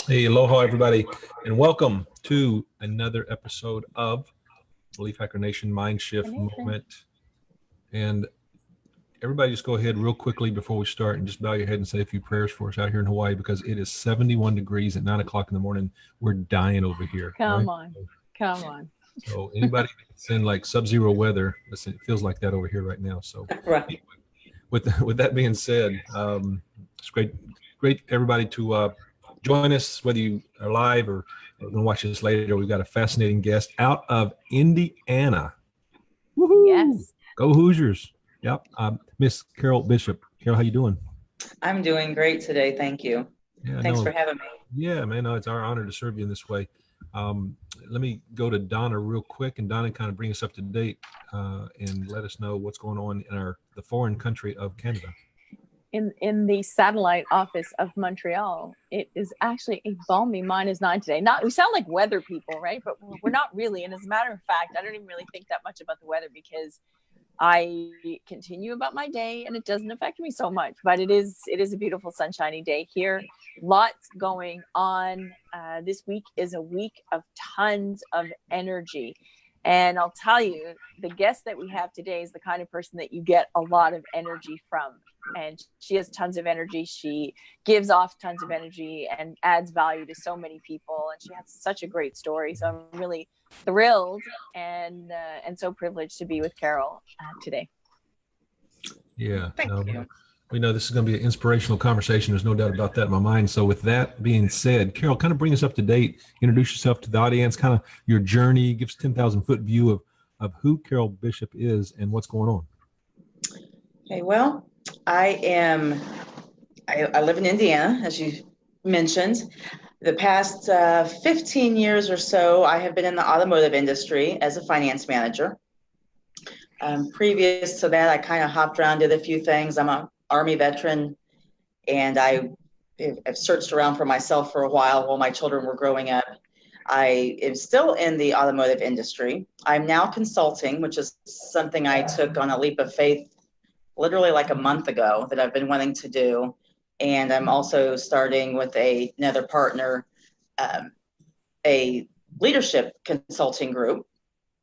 Hey, aloha, everybody, and welcome to another episode of BeliefHacker Nation Mindshift Moment. And everybody just go ahead real quickly before we start and just bow your head and say a few prayers for us out here in Hawaii, because it is 71 degrees at 9 o'clock in the morning. We're dying over here. Come on. So anybody that's in like sub-zero weather, listen, it feels like that over here right now. So right. with that being said, it's great everybody to join us, whether you are live or going to watch this later. We've got a fascinating guest out of Indiana. Woohoo! Yes. Go Hoosiers. Yep. Miss Carole Bishop. Carole, how you doing? I'm doing great today. Thank you. Thanks for having me. Yeah, man. No, it's our honor to serve you in this way. Let me go to Donna real quick, and Donna kind of bring us up to date and let us know what's going on in the foreign country of Canada. In the satellite office of Montreal, it is actually a balmy -9 today. We sound like weather people, right? But we're not really. And as a matter of fact, I don't even really think that much about the weather because I continue about my day and it doesn't affect me so much. But it is a beautiful sunshiny day here. Lots going on. This week is a week of tons of energy. And I'll tell you, the guest that we have today is the kind of person that you get a lot of energy from. And she has tons of energy. She gives off tons of energy and adds value to so many people. And she has such a great story. So I'm really thrilled and so privileged to be with Carole today. Yeah. Thank you. We know this is going to be an inspirational conversation. There's no doubt about that in my mind. So with that being said, Carole, kind of bring us up to date. Introduce yourself to the audience, kind of your journey, give us a 10,000-foot view of who Carole Bishop is and what's going on. Okay, well, I live in Indiana, as you mentioned. The past 15 years or so, I have been in the automotive industry as a finance manager. Previous to that, I kind of hopped around, did a few things. I'm an Army veteran, and I have searched around for myself for a while my children were growing up. I am still in the automotive industry. I'm now consulting, which is something I took on a leap of faith literally like a month ago that I've been wanting to do. And I'm also starting with another partner, a leadership consulting group.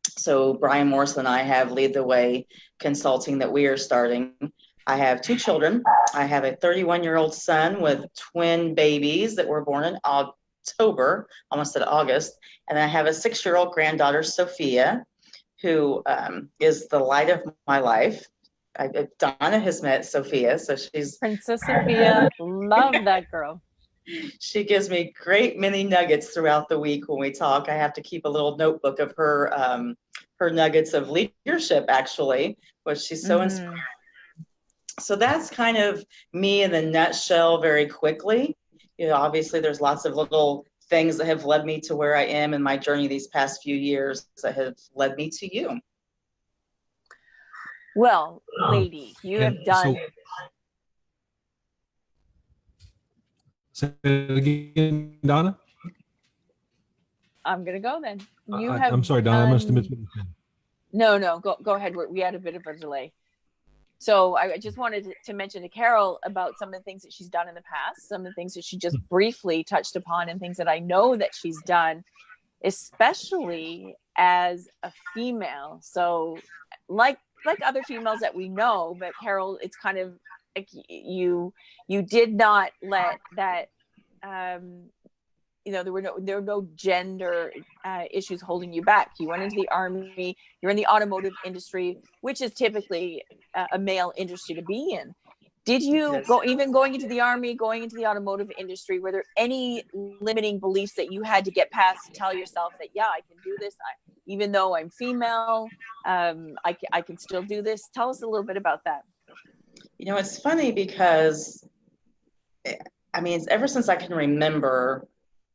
So Brian Morrison and I have Lead the Way Consulting that we are starting. I have 2 children. I have a 31-year-old son with twin babies that were born in October, almost said August. And I have a 6-year-old granddaughter, Sophia, who is the light of my life. Donna has met Sophia, so she's Princess Sophia. Love that girl. She gives me great many nuggets throughout the week when we talk. I have to keep a little notebook of her nuggets of leadership, actually, which she's so inspiring. So that's kind of me in a nutshell very quickly. You know, obviously there's lots of little things that have led me to where I am in my journey these past few years that have led me to you. Well, lady, you have done. Say it again, Donna. I'm gonna go then. I'm sorry, Donna. I must have missed it. No. Go ahead. We had a bit of a delay. So I just wanted to mention to Carole about some of the things that she's done in the past, some of the things that she just briefly touched upon, and things that I know that she's done, especially as a female. So like other females that we know, but Carole, it's kind of like you did not let that, there were no gender issues holding you back. You went into the Army, you're in the automotive industry, which is typically a male industry to be in. Did you going into the Army, going into the automotive industry, were there any limiting beliefs that you had to get past to tell yourself that, yeah, I can do this, even though I'm female, I can still do this? Tell us a little bit about that. You know, it's funny because, I mean, ever since I can remember,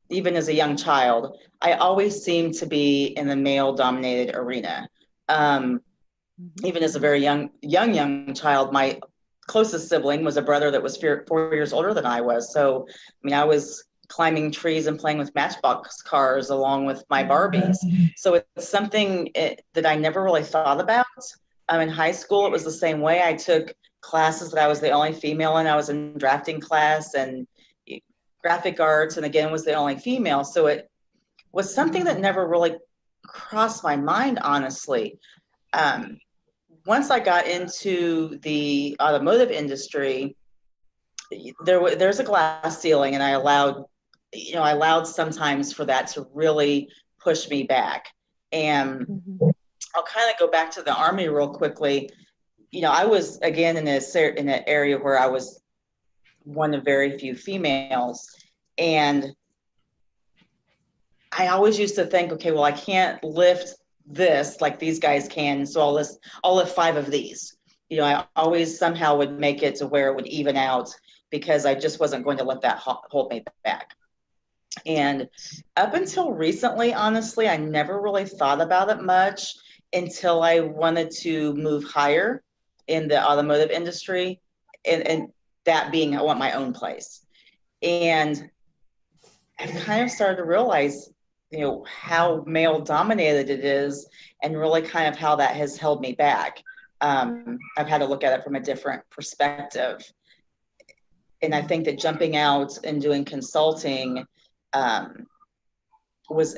even as a young child, I always seemed to be in the male-dominated arena. Even as a very young child, my closest sibling was a brother that was 4 years older than I was. So, I mean, I was climbing trees and playing with Matchbox cars along with my Barbies. So it's something that I never really thought about. In high school, it was the same way. I took classes that I was the only female in. I was in drafting class, and graphic arts, and again, was the only female. So it was something that never really crossed my mind, honestly. Once I got into the automotive industry, there's a glass ceiling, and I allowed sometimes for that to really push me back. And I'll kind of go back to the Army real quickly. I was again in an area where I was one of very few females, and I always used to think, okay, well, I can't lift this like these guys can, so I'll lift 5 of these. I always somehow would make it to where it would even out, because I just wasn't going to let that hold me back. And up until recently, honestly, I never really thought about it much until I wanted to move higher in the automotive industry, and that being I want my own place. And I've kind of started to realize, how male dominated it is, and really kind of how that has held me back. I've had to look at it from a different perspective. And I think that jumping out and doing consulting was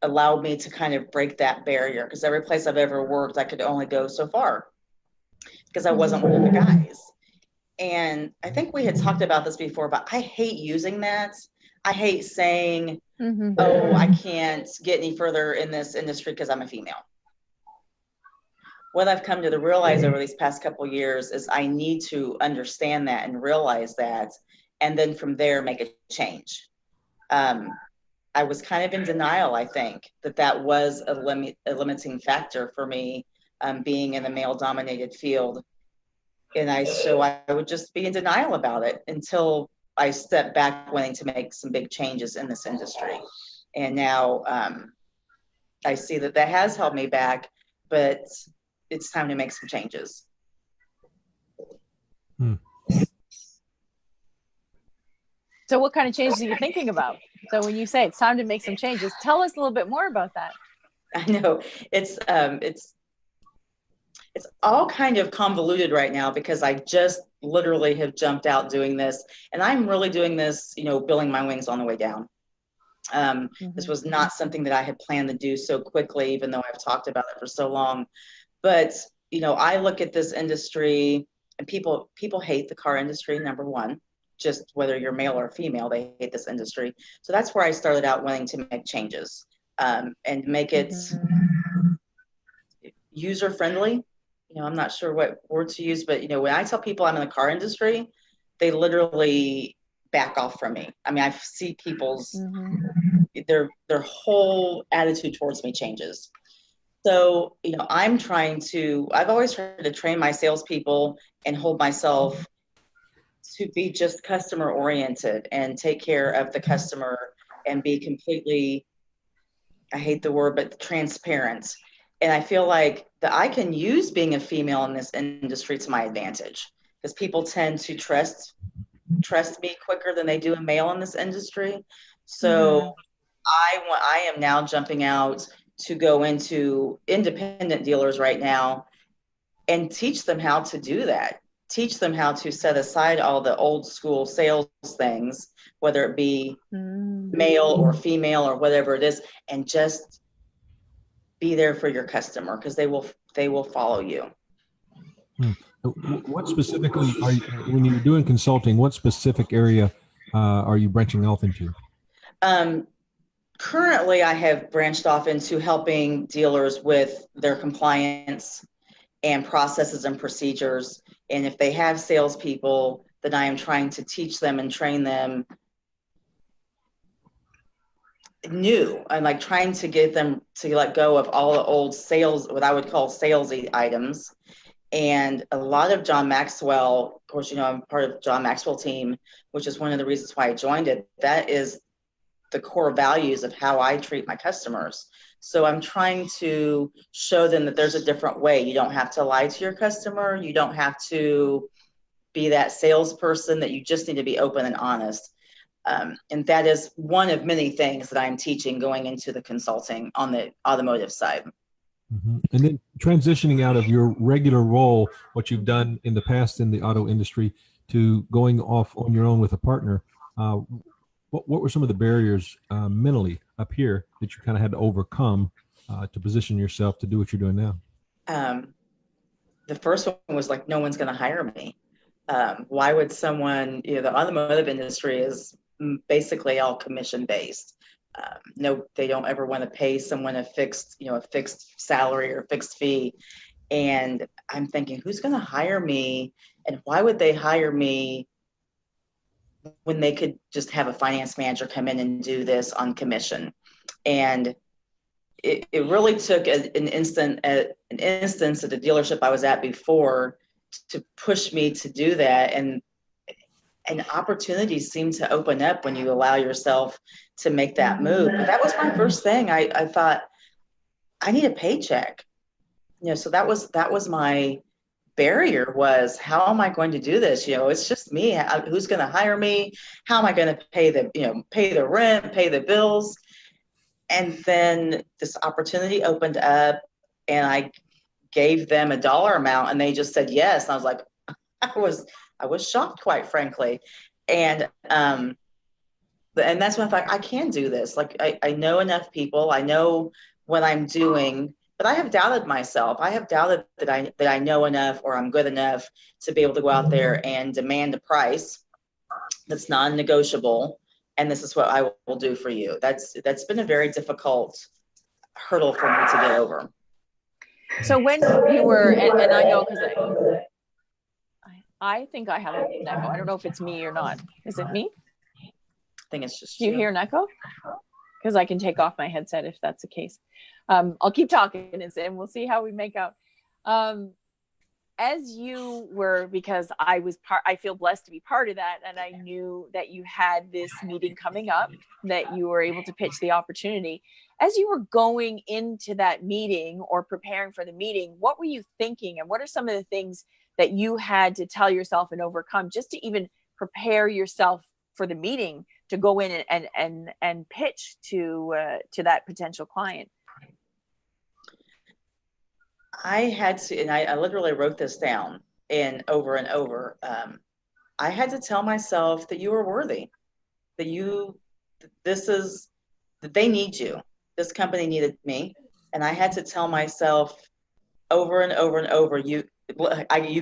allowed me to kind of break that barrier, because every place I've ever worked, I could only go so far because I wasn't one of the guys. And I think we had talked about this before, but I hate using that. I hate saying, oh, I can't get any further in this industry because I'm a female. What I've come to realize over these past couple of years is I need to understand that and realize that, and then from there make a change. I was kind of in denial, I think, that was a limiting factor for me, being in a male-dominated field. And so I would just be in denial about it until I stepped back wanting to make some big changes in this industry. And now I see that has held me back, but it's time to make some changes. So what kind of changes are you thinking about? So when you say it's time to make some changes, tell us a little bit more about that. I know it's all kind of convoluted right now, because I just literally have jumped out doing this, and I'm really doing this, building my wings on the way down. This was not something that I had planned to do so quickly, even though I've talked about it for so long. But, I look at this industry, and people hate the car industry, number one, just whether you're male or female, they hate this industry. So that's where I started out wanting to make changes, and make it user-friendly. I'm not sure what word to use, but, when I tell people I'm in the car industry, they literally back off from me. I mean, I see people's, their whole attitude towards me changes. So, I've always tried to train my salespeople and hold myself to be just customer oriented and take care of the customer and be completely, I hate the word, but transparent. And I feel like that I can use being a female in this industry to my advantage, because people tend to trust me quicker than they do a male in this industry. So I am now jumping out to go into independent dealers right now and teach them how to do that. Teach them how to set aside all the old school sales things, whether it be male or female or whatever it is, and just be there for your customer, because they will follow you. What specifically when you're doing consulting, what specific area are you branching off into? Currently, I have branched off into helping dealers with their compliance and processes and procedures. And if they have salespeople, then I am trying to teach them and train them new. I'm like trying to get them to let go of all the old sales, what I would call salesy items. And a lot of John Maxwell, of course, I'm part of John Maxwell team, which is one of the reasons why I joined it. That is the core values of how I treat my customers. So I'm trying to show them that there's a different way. You don't have to lie to your customer. You don't have to be that salesperson, that you just need to be open and honest. And that is one of many things that I'm teaching going into the consulting on the automotive side. And then transitioning out of your regular role, what you've done in the past in the auto industry, to going off on your own with a partner. what were some of the barriers mentally up here that you kind of had to overcome to position yourself to do what you're doing now? The first one was like, no one's going to hire me. Why would someone, the automotive industry is basically all commission based. No, they don't ever want to pay someone a fixed salary or fixed fee. And I'm thinking, who's going to hire me? And why would they hire me when they could just have a finance manager come in and do this on commission? And it really took an instance at the dealership I was at before to push me to do that. And opportunities seem to open up when you allow yourself to make that move. But that was my first thing. I thought, I need a paycheck. So that was my barrier, was, how am I going to do this? It's just me. Who's going to hire me? How am I going to pay the rent, pay the bills? And then this opportunity opened up, and I gave them a dollar amount, and they just said yes. And I was like, I was shocked, quite frankly. And that's when I thought, I can do this. Like, I know enough people. I know what I'm doing, but I have doubted myself. I have doubted that I know enough, or I'm good enough to be able to go out there and demand a price that's non-negotiable. And this is what I will do for you. That's been a very difficult hurdle for me to get over. So when you were, and I know, because I think I have an echo. I don't know if it's me or not. Is it me? I think it's just you. Do you hear an echo? Because I can take off my headset if that's the case. I'll keep talking and we'll see how we make out. As you were, because I feel blessed to be part of that. And I knew that you had this meeting coming up, that you were able to pitch the opportunity. As you were going into that meeting or preparing for the meeting, what were you thinking? And what are some of the things that you had to tell yourself and overcome just to even prepare yourself for the meeting to go in and pitch to that potential client? I had to, and I literally wrote this down and over. I had to tell myself that you are worthy, that they need you. This company needed me. And I had to tell myself over and over, you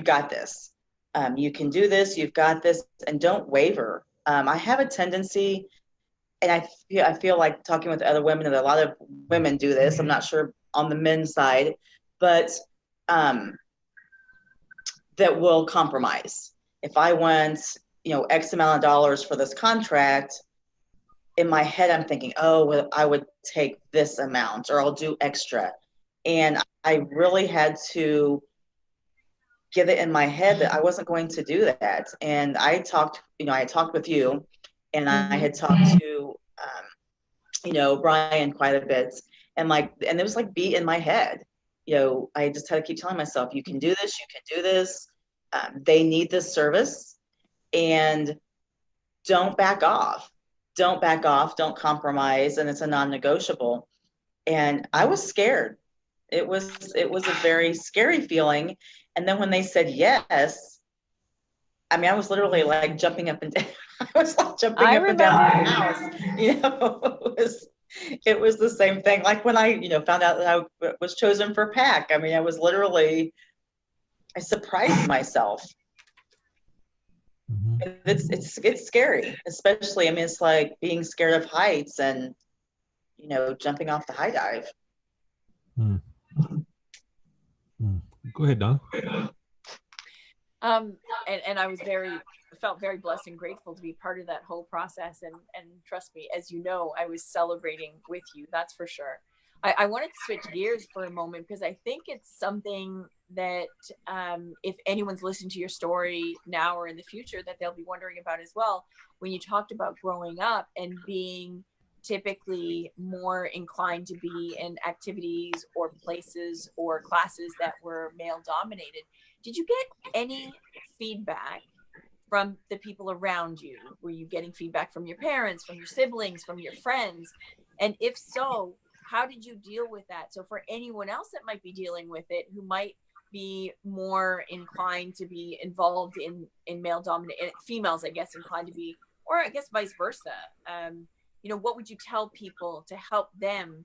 got this. You can do this. You've got this, and don't waver. I have a tendency, and I feel like talking with other women, and a lot of women do this. I'm not sure on the men's side, but that will compromise. If I want, X amount of dollars for this contract, in my head, I'm thinking, oh, well, I would take this amount, or I'll do extra. And I really had to get it in my head that I wasn't going to do that. And I talked with you, and I had talked to, Brian quite a bit, and it was like beat in my head. I just had to keep telling myself, you can do this, you can do this. They need this service, and don't back off. Don't back off, don't compromise, and it's a non-negotiable. And I was scared. It was a very scary feeling. And then when they said yes, I mean, I was literally like jumping up and down. I was like jumping up and down the house. It was the same thing. Like when I, found out that I was chosen for PAC. I mean, I surprised myself. Mm-hmm. It's scary, especially, I mean, it's like being scared of heights and, jumping off the high dive. Mm. Mm. Go ahead, Don. And I felt very blessed and grateful to be part of that whole process. And trust me, as you know, I was celebrating with you. That's for sure. I wanted to switch gears for a moment, because I think it's something that if anyone's listened to your story now or in the future, that they'll be wondering about as well. When you talked about growing up and being typically more inclined to be in activities or places or classes that were male dominated, did you get any feedback from the people around you? Were you getting feedback from your parents, from your siblings, from your friends? And if so, how did you deal with that? So for anyone else that might be dealing with it, who might be more inclined to be involved in male dominated, females, I guess, inclined to be or I guess vice versa. What would you tell people to help them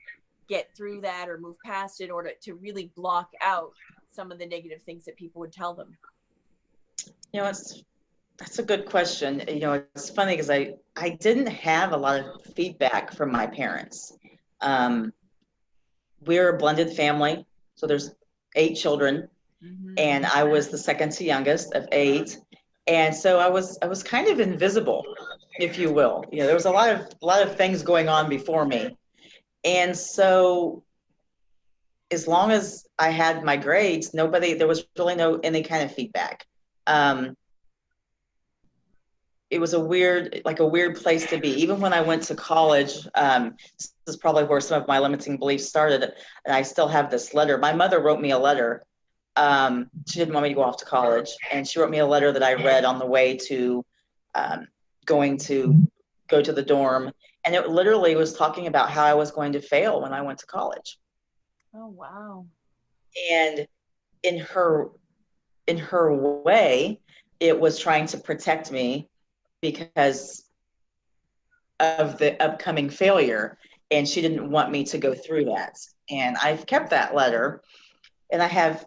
get through that or move past it, or to really block out some of the negative things that people would tell them? That's a good question. It's funny because I didn't have a lot of feedback from my parents. We're a blended family, so there's 8 children, and I was the second to youngest of 8, and so I was kind of invisible, if you will. There was a lot of things going on before me, and so as long as I had my grades, there was really any kind of feedback. It was a weird place to be. Even when I went to college, this is probably where some of my limiting beliefs started, and I still have this letter. My mother wrote me a letter. She didn't want me to go off to college, and she wrote me a letter that I read on the way to going to go to the dorm, and it literally was talking about how I was going to fail when I went to college. Oh, wow. And in her way, it was trying to protect me because of the upcoming failure, and she didn't want me to go through that. And I've kept that letter, and I have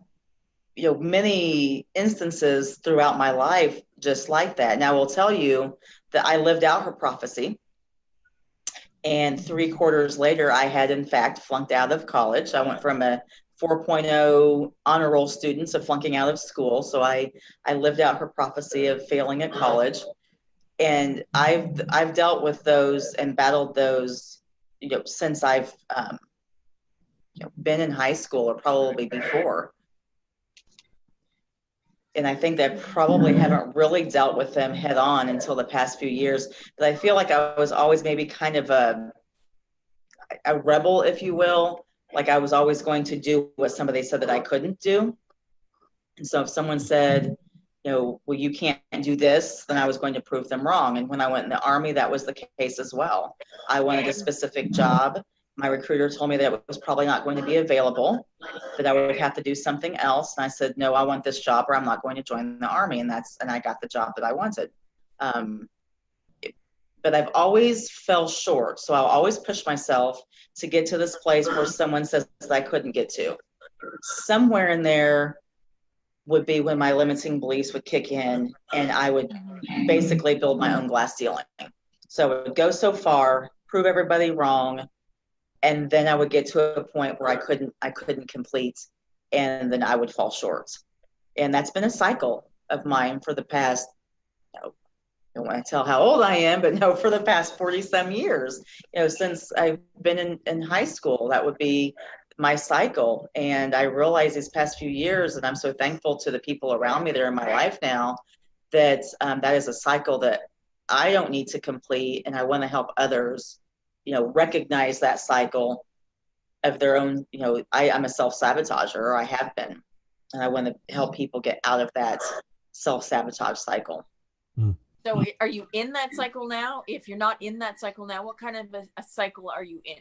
many instances throughout my life just like that. And I will tell you that I lived out her prophecy, and 3 quarters later I had in fact flunked out of college. I went from a 4.0 honor roll student to flunking out of school. So I lived out her prophecy of failing at college. And I've dealt with those and battled those, since I've been in high school, or probably before. And I think that I probably haven't really dealt with them head on until the past few years. But I feel like I was always maybe kind of a rebel, if you will. Like I was always going to do what somebody said that I couldn't do. And so if someone said, well, you can't do this, then I was going to prove them wrong. And when I went in the Army, that was the case as well. I wanted a specific job. My recruiter told me that it was probably not going to be available, that I would have to do something else. And I said, no, I want this job, or I'm not going to join the Army. And I got the job that I wanted. But I've always fell short. So I'll always push myself to get to this place where someone says that I couldn't get to. Somewhere in there would be when my limiting beliefs would kick in, and I would basically build my own glass ceiling. So it would go so far, prove everybody wrong, and then I would get to a point where I couldn't complete, and then I would fall short. And that's been a cycle of mine for the past, I don't want to tell how old I am, but no, for the past 40-some years, since I've been in high school. That would be my cycle. And I realized these past few years, and I'm so thankful to the people around me that are in my life now, that that is a cycle that I don't need to complete. And I want to help others, recognize that cycle of their own. I'm a self-sabotager, or I have been, and I want to help people get out of that self-sabotage cycle. So are you in that cycle now? If you're not in that cycle now, what kind of a cycle are you in?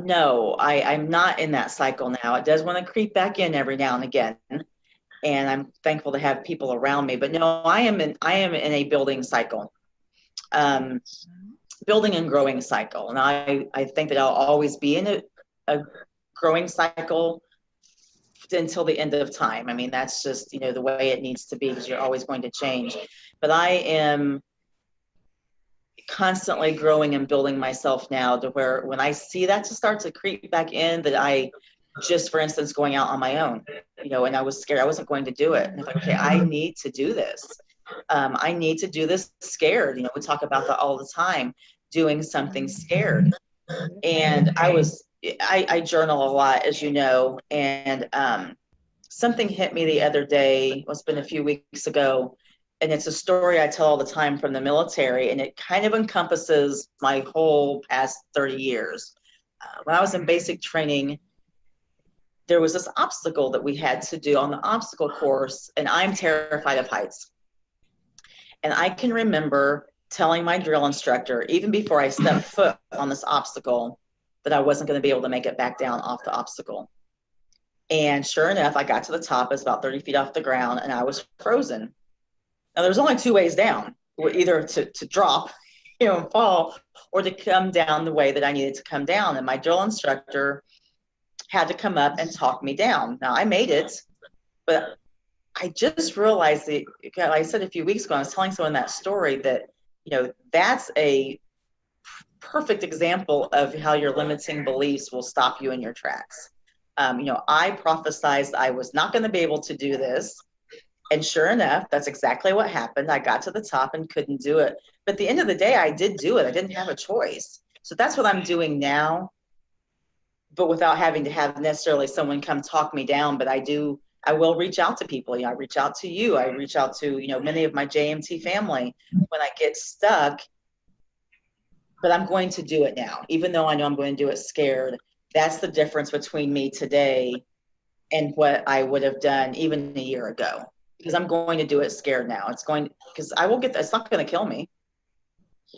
No, I'm not in that cycle now. It does want to creep back in every now and again, and I'm thankful to have people around me. But no, I am in a building cycle, building and growing cycle. And I think that I'll always be in a growing cycle until the end of time. I mean, that's just, the way it needs to be, because you're always going to change. But I am constantly growing and building myself now to where when I see that to start to creep back in, that I just, for instance, going out on my own, and I was scared, I wasn't going to do it. And it's like, okay, I need to do this. I need to do this scared. We talk about that all the time, doing something scared. And I journal a lot, as you know, and something hit me the other day. It's been a few weeks ago, and it's a story I tell all the time from the military, and it kind of encompasses my whole past 30 years. When I was in basic training, there was this obstacle that we had to do on the obstacle course, and I'm terrified of heights. And I can remember telling my drill instructor, even before I stepped foot on this obstacle, that I wasn't going to be able to make it back down off the obstacle. And sure enough, I got to the top. It's about 30 feet off the ground, and I was frozen. Now, there's only 2 ways down. either to drop, and fall, or to come down the way that I needed to come down. And my drill instructor had to come up and talk me down. Now I made it, but I just realized that, like I said a few weeks ago, I was telling someone that story that, that's a perfect example of how your limiting beliefs will stop you in your tracks. I prophesized I was not going to be able to do this. And sure enough, that's exactly what happened. I got to the top and couldn't do it. But at the end of the day, I did do it. I didn't have a choice. So that's what I'm doing now, but without having to have necessarily someone come talk me down. But I will reach out to people. I reach out to you. I reach out to, many of my JMT family when I get stuck. But I'm going to do it now, even though I know I'm going to do it scared. That's the difference between me today and what I would have done even a year ago, because I'm going to do it scared now. Because it's not going to kill me.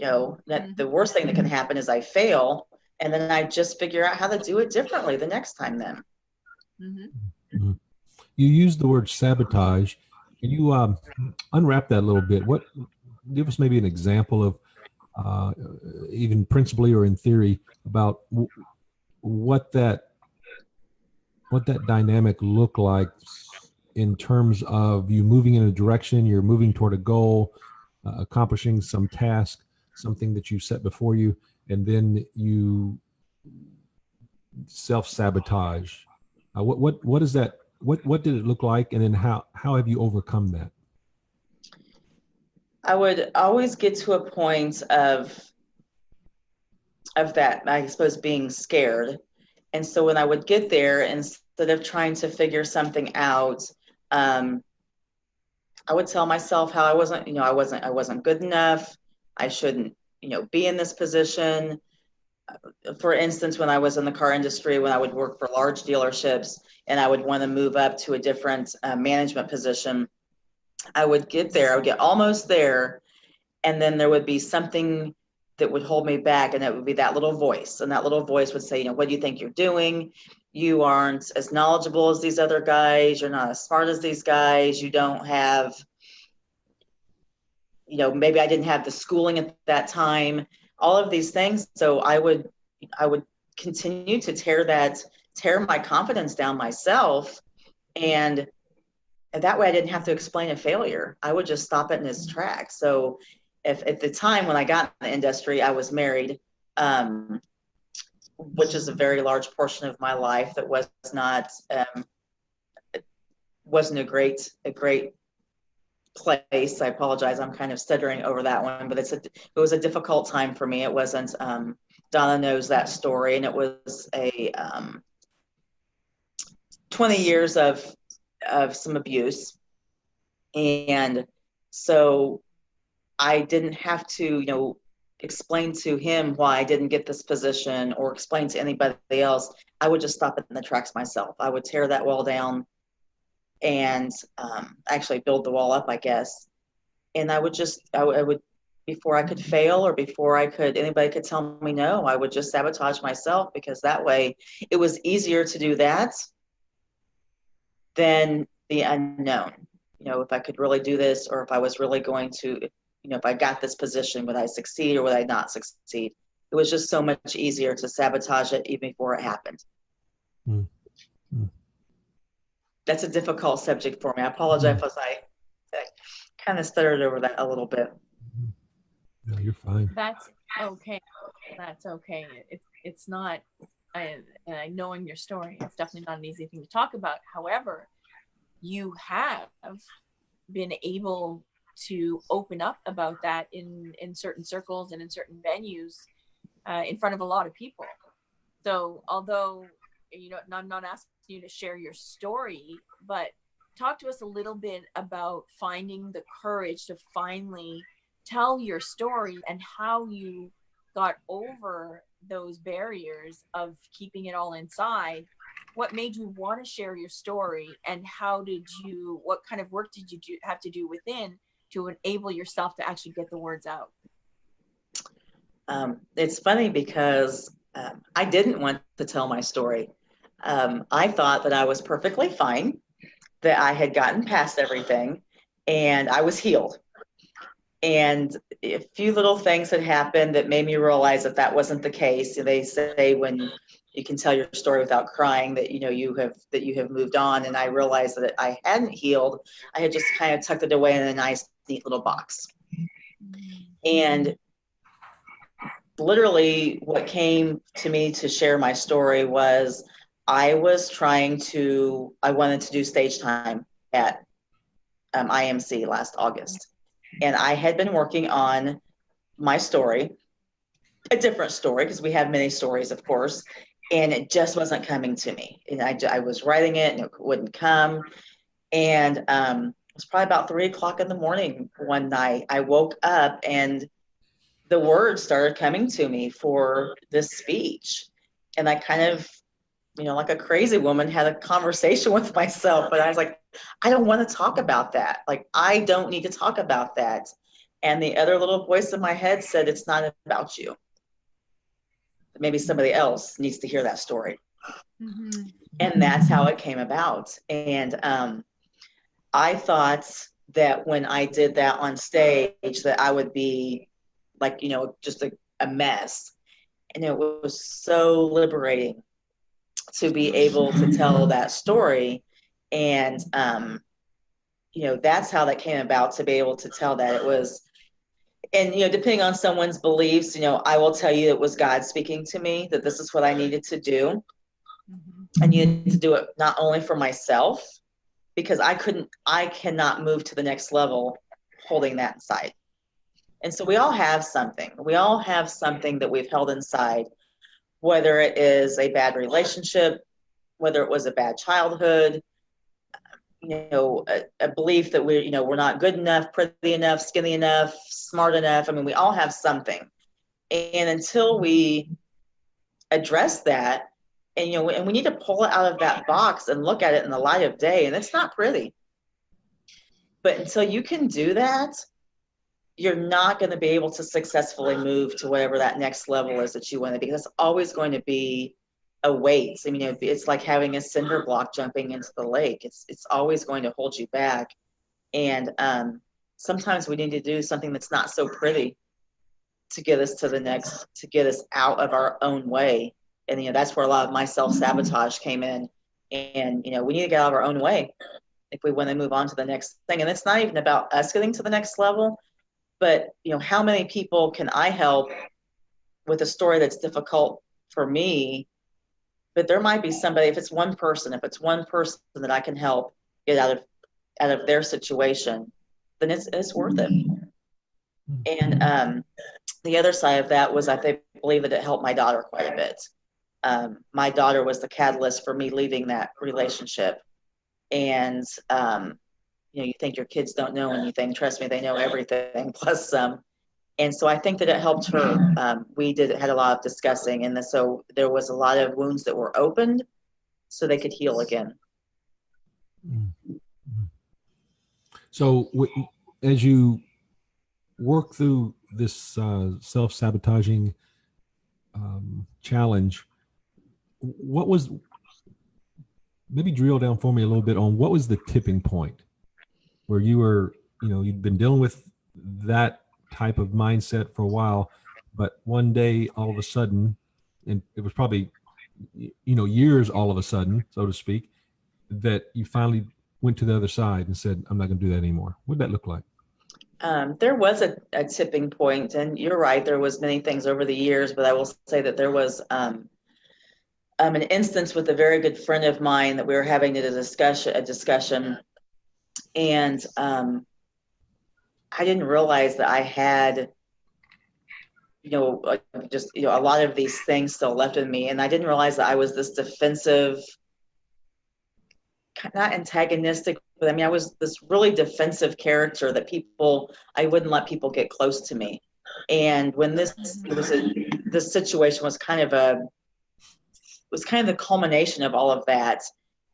That the worst thing that can happen is I fail, and then I just figure out how to do it differently the next time then. Mm-hmm. You used the word sabotage. Can you unwrap that a little bit? Give us maybe an example of, even principally or in theory, about what that dynamic looked like in terms of you moving in a direction, you're moving toward a goal, accomplishing some task, something that you set before you, and then you self-sabotage. What is that? What did it look like, and then how have you overcome that? I would always get to a point of that, I suppose, being scared. And so when I would get there, instead of trying to figure something out, I would tell myself how I wasn't good enough. I shouldn't, be in this position. For instance, when I was in the car industry, when I would work for large dealerships and I would want to move up to a different management position, I would get there, I would get almost there, and then there would be something that would hold me back, and it would be that little voice. And that little voice would say, what do you think you're doing? You aren't as knowledgeable as these other guys. You're not as smart as these guys. You don't have, maybe I didn't have the schooling at that time, all of these things. So I would continue to tear my confidence down myself. And that way I didn't have to explain a failure. I would just stop it in its tracks. So if at the time when I got in the industry, I was married, which is a very large portion of my life that wasn't a great place. I apologize. I'm kind of stuttering over that one, but it was a difficult time for me. It wasn't, Donna knows that story, and it was a 20 years of some abuse. And so I didn't have to, explain to him why I didn't get this position or explain to anybody else. I would just stop it in the tracks myself. I would tear that wall down and actually build the wall up, I guess. And I would before I could fail or before anybody could tell me no, I would just sabotage myself, because that way it was easier to do that than the unknown. If I could really do this, or if I was really going to, if I got this position, would I succeed or would I not succeed? It was just so much easier to sabotage it even before it happened. Mm-hmm. That's a difficult subject for me. I apologize if I kind of stuttered over that a little bit. No, you're fine. That's okay. That's okay. It's not, knowing your story, it's definitely not an easy thing to talk about. However, you have been able to open up about that in certain circles and in certain venues in front of a lot of people. So although, I'm not asking you to share your story, but talk to us a little bit about finding the courage to finally tell your story and how you got over those barriers of keeping it all inside. What made you want to share your story, and what kind of work did you have to do within to enable yourself to actually get the words out? It's funny because I didn't want to tell my story. I thought that I was perfectly fine, that I had gotten past everything, and I was healed. And a few little things had happened that made me realize that that wasn't the case. They say when you can tell your story without crying that you have moved on. And I realized that I hadn't healed. I had just kind of tucked it away in a nice, neat little box. And literally what came to me to share my story was I wanted to do stage time at IMC last August. And I had been working on my story, a different story, because we have many stories, of course, and it just wasn't coming to me. And I was writing it and it wouldn't come. And it was probably about 3:00 in the morning one night. I woke up and the words started coming to me for this speech. And I kind of, like a crazy woman, had a conversation with myself, but I was like, I don't want to talk about that. Like, I don't need to talk about that. And the other little voice in my head said, it's not about you. Maybe somebody else needs to hear that story. Mm-hmm. And that's how it came about. And I thought that when I did that on stage, that I would be like, just a mess. And it was so liberating to be able to tell that story. And, that's how that came about, to be able to tell that. It was, and, depending on someone's beliefs, I will tell you it was God speaking to me that this is what I needed to do. I needed to do it not only for myself, because I cannot move to the next level holding that inside. And so we all have something. We all have something that we've held inside, whether it is a bad relationship, whether it was a bad childhood, a belief that we're not good enough, pretty enough, skinny enough, smart enough. I mean, we all have something. And until we address that, and we need to pull it out of that box and look at it in the light of day, and it's not pretty. But until you can do that, you're not going to be able to successfully move to whatever that next level is that you want to be. That's always going to be a weight. I mean, it's like having a cinder block jumping into the lake. It's always going to hold you back. And sometimes we need to do something that's not so pretty to get us to get us out of our own way. And, that's where a lot of my self-sabotage came in. And, we need to get out of our own way if we want to move on to the next thing. And it's not even about us getting to the next level, but, how many people can I help with a story that's difficult for me? But there might be somebody, if it's one person that I can help get out of their situation, then it's worth it. And the other side of that was, I believe that it helped my daughter quite a bit. My daughter was the catalyst for me leaving that relationship. And, you think your kids don't know anything. Trust me, they know everything, plus some. And so I think that it helped her. We had a lot of discussing, and so there was a lot of wounds that were opened so they could heal again. So as you work through this self-sabotaging challenge, maybe drill down for me a little bit on what was the tipping point where you were, you'd been dealing with that type of mindset for a while, but one day all of a sudden, and it was probably, years all of a sudden, so to speak, that you finally went to the other side and said, I'm not going to do that anymore. What did that look like? There was a tipping point, and you're right, there was many things over the years, but I will say that there was an instance with a very good friend of mine that we were having a discussion, and I didn't realize that I had, just, a lot of these things still left in me. And I didn't realize that I was this defensive, not antagonistic, but I mean, I was this really defensive character that I wouldn't let people get close to me. And when this situation was kind of the culmination of all of that.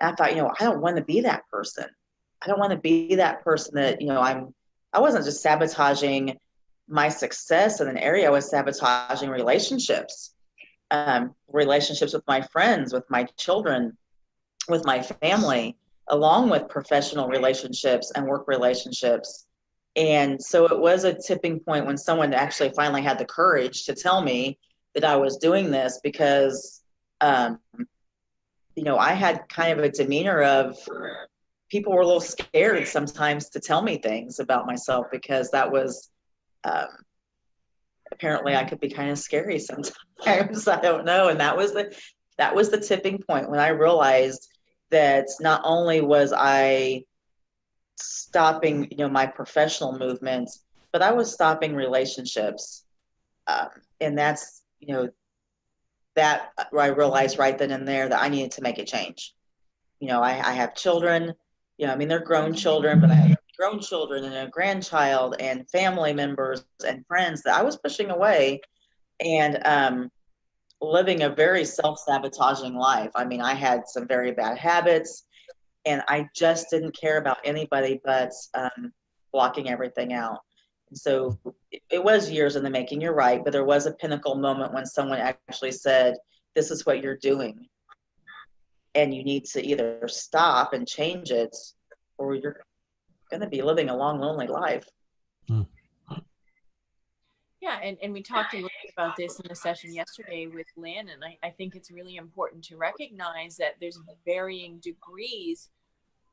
And I thought, I don't want to be that person. I don't want to be that person that, I wasn't just sabotaging my success in an area. I was sabotaging relationships with my friends, with my children, with my family, along with professional relationships and work relationships. And so it was a tipping point when someone actually finally had the courage to tell me that I was doing this, because, I had kind of a demeanor of, people were a little scared sometimes to tell me things about myself, because that was, apparently I could be kind of scary sometimes. I don't know. And that was the tipping point when I realized that not only was I stopping, my professional movement, but I was stopping relationships. And that's, that I realized right then and there that I needed to make a change. I have children, they're grown children, but I have grown children and a grandchild and family members and friends that I was pushing away, and living a very self-sabotaging life. I had some very bad habits, and I just didn't care about anybody but blocking everything out. And so it was years in the making, you're right, but there was a pinnacle moment when someone actually said, this is what you're doing, and you need to either stop and change it, or you're going to be living a long, lonely life. Yeah, and we talked a little bit about this in the session yesterday with Lynn, and I think it's really important to recognize that there's varying degrees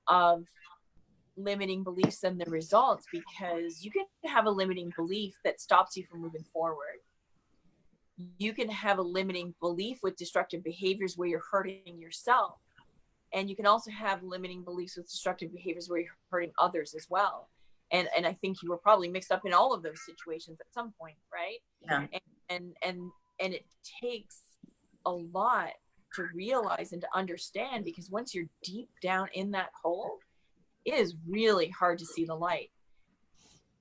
of limiting beliefs and the results, because you can have a limiting belief that stops you from moving forward. You can have a limiting belief with destructive behaviors where you're hurting yourself. And you can also have limiting beliefs with destructive behaviors where you're hurting others as well. And I think you were probably mixed up in all of those situations at some point, right? Yeah. And it takes a lot to realize and to understand, because once you're deep down in that hole, it is really hard to see the light.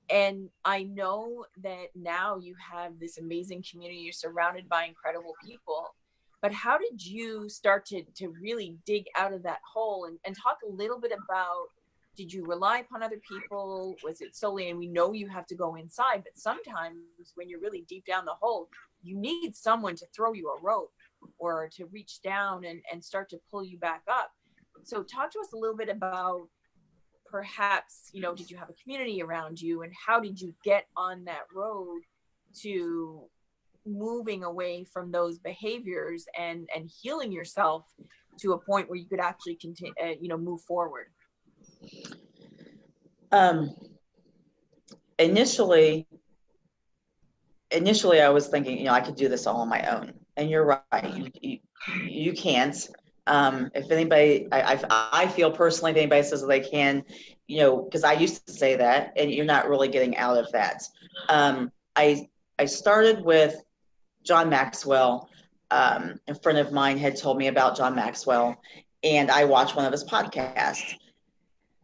And I know that now you have this amazing community, you're surrounded by incredible people, but how did you start to really dig out of that hole, and talk a little bit about, did you rely upon other people? Was it solely, and we know you have to go inside, but sometimes when you're really deep down the hole, you need someone to throw you a rope or to reach down and start to pull you back up. So talk to us a little bit about, perhaps, did you have a community around you, and how did you get on that road to moving away from those behaviors and healing yourself to a point where you could actually continue, move forward? Initially I was thinking, I could do this all on my own. And you're right, you can't. If anybody, I feel personally, if anybody says that they can, because I used to say that, and you're not really getting out of that. I started with John Maxwell. A friend of mine had told me about John Maxwell, and I watched one of his podcasts.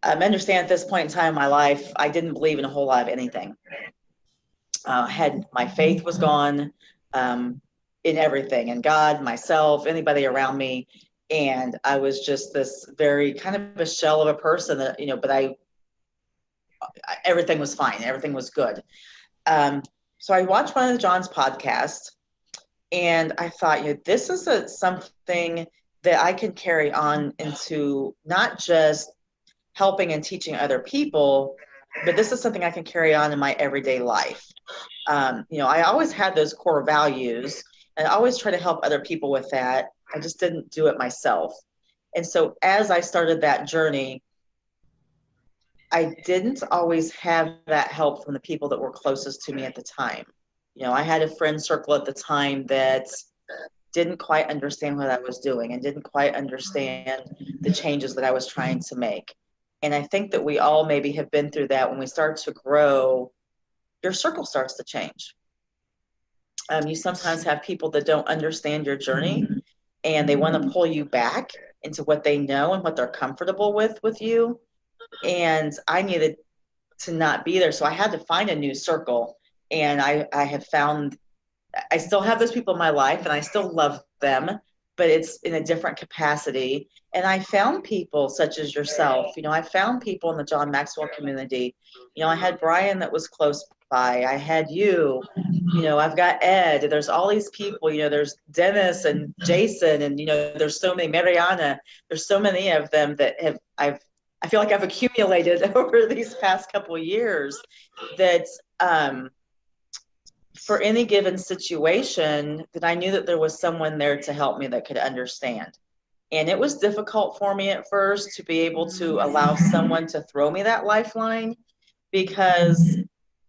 I understand at this point in time in my life, I didn't believe in a whole lot of anything. My faith was gone in everything, in God, myself, anybody around me. And I was just this very kind of a shell of a person that, but everything was fine. Everything was good. So I watched one of John's podcasts, and I thought, this is something that I can carry on into not just helping and teaching other people, but this is something I can carry on in my everyday life. I always had those core values, and I always try to help other people with that. I just didn't do it myself. And so as I started that journey, I didn't always have that help from the people that were closest to me at the time. I had a friend circle at the time that didn't quite understand what I was doing and didn't quite understand the changes that I was trying to make. And I think that we all maybe have been through that. When we start to grow, your circle starts to change. You sometimes have people that don't understand your journey, and they want to pull you back into what they know and what they're comfortable with you. And I needed to not be there. So I had to find a new circle. And I have found, I still have those people in my life, and I still love them, but it's in a different capacity. And I found people such as yourself. I found people in the John Maxwell community. I had Brian that was close by. I had you. I've got Ed. There's all these people. There's Dennis and Jason, and there's so many, Mariana. There's so many of them that I've I feel like I've accumulated over these past couple of years, that for any given situation, that I knew that there was someone there to help me that could understand. And it was difficult for me at first to be able to allow someone to throw me that lifeline, because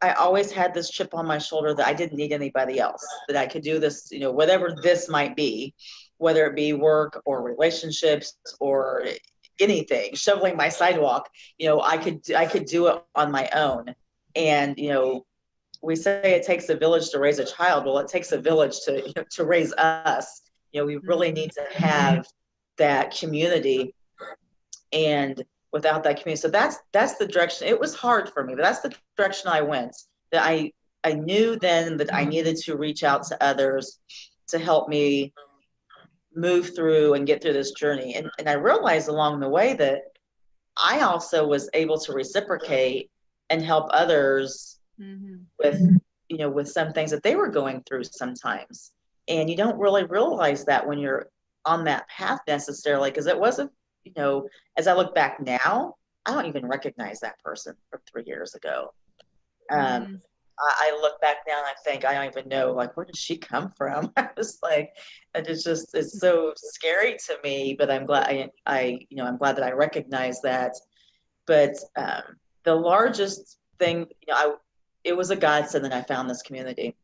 I always had this chip on my shoulder that I didn't need anybody else, that I could do this, you know, whatever this might be, whether it be work or relationships or anything, shoveling my sidewalk, you know, I could do it on my own. And, you know, we say it takes a village to raise a child. Well, it takes a village to, you know, to raise us. You know, we really need to have that community, and without that community, so that's the direction. It was hard for me, but that's the direction I went. That I knew then that I needed to reach out to others to help me move through and get through this journey. And I realized along the way that I also was able to reciprocate and help others with, you know, with some things that they were going through sometimes. And you don't really realize that when you're on that path necessarily, because it wasn't, you know, as I look back now, I don't even recognize that person from 3 years ago. I look back now and I think, I don't even know, like, where did she come from? I was like, it's so scary to me, but I'm glad you know, I'm glad that I recognize that. But the largest thing, you know, it was a godsend that I found this community.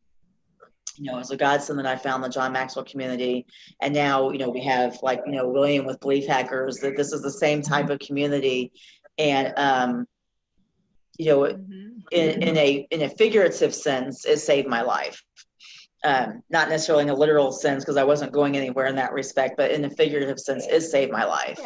You know, it was a godsend that I found the John Maxwell community. And now, you know, we have, like, you know, William with Belief Hackers, that this is the same type of community. And, you know, in a figurative sense, it saved my life. Not necessarily in a literal sense, because I wasn't going anywhere in that respect, but in a figurative sense, it saved my life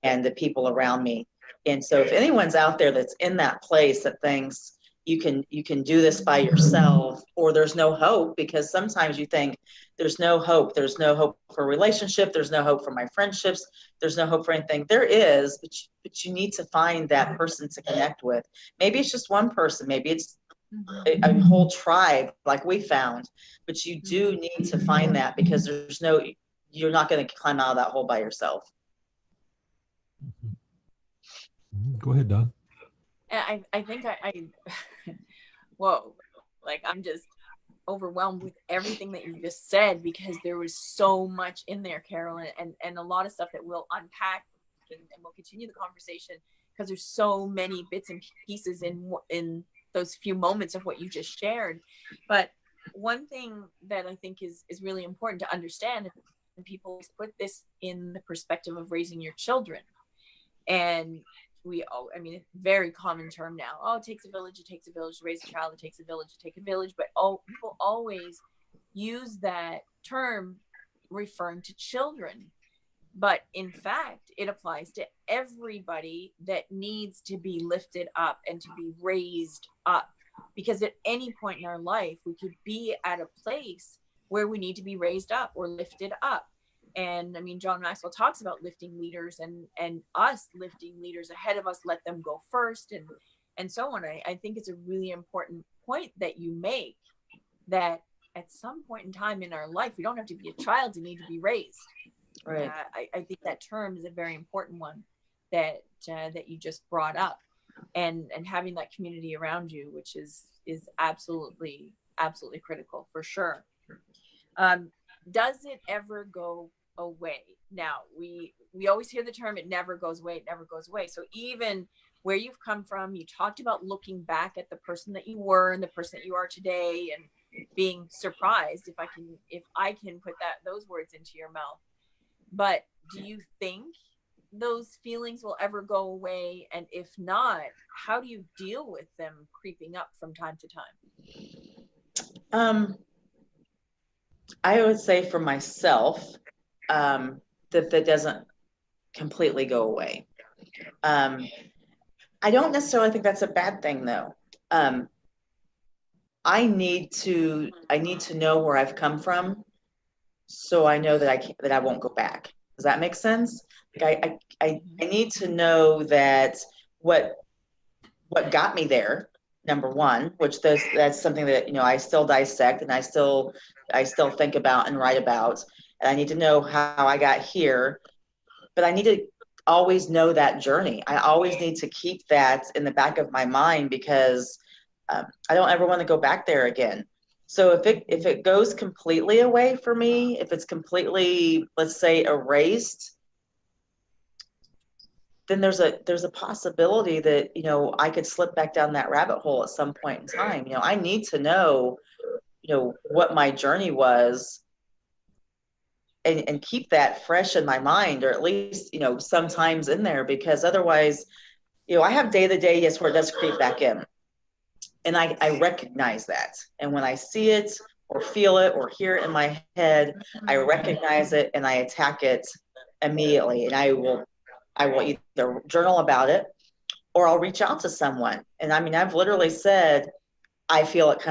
and the people around me. And so if anyone's out there that's in that place that thinks you can do this by yourself, or there's no hope, because sometimes you think there's no hope for a relationship, there's no hope for my friendships, there's no hope for anything. There is, but you need to find that person to connect with. Maybe it's just one person, maybe it's a whole tribe like we found, but you do need to find that, because you're not going to climb out of that hole by yourself. Go ahead, Don. I think whoa, like, I'm just overwhelmed with everything that you just said, because there was so much in there, Carole, and a lot of stuff that we'll unpack and we'll continue the conversation, because there's so many bits and pieces in those few moments of what you just shared. But one thing that I think is really important to understand, and people put this in the perspective of raising your children, and I mean, very common term now. Oh, it takes a village to raise a child. It takes a village to take a village. But people always use that term referring to children. But in fact, it applies to everybody that needs to be lifted up and to be raised up. Because at any point in our life, we could be at a place where we need to be raised up or lifted up. And I mean, John Maxwell talks about lifting leaders and us lifting leaders ahead of us, let them go first, and so on. I think it's a really important point that you make, that at some point in time in our life, we don't have to be a child to need to be raised. Right. I think that term is a very important one that you just brought up, and having that community around you, which is absolutely critical, for sure. Does it ever go away? Now, we always hear the term, it never goes away. So even where you've come from, you talked about looking back at the person that you were and the person that you are today, and being surprised, if I can put those words into your mouth. But do you think those feelings will ever go away? And if not, how do you deal with them creeping up from time to time? I would say for myself, that doesn't completely go away. I don't necessarily think that's a bad thing, though. I need to know where I've come from, so I know that I won't go back. Does that make sense? Like I need to know that what got me there, number one, which that's something that, you know, I still dissect and I still think about and write about. And I need to know how I got here, but I need to always know that journey. I always need to keep that in the back of my mind because I don't ever want to go back there again. So if it goes completely away for me, if it's completely, let's say, erased, then there's a possibility that, you know, I could slip back down that rabbit hole at some point in time. You know, I need to know, you know, what my journey was and keep that fresh in my mind, or at least, you know, sometimes in there, because otherwise, you know, I have day-to-day, yes, where it does creep back in. And I recognize that. And when I see it or feel it or hear it in my head, I recognize it and I attack it immediately. And I will either journal about it or I'll reach out to someone. And I mean, I've literally said, I feel it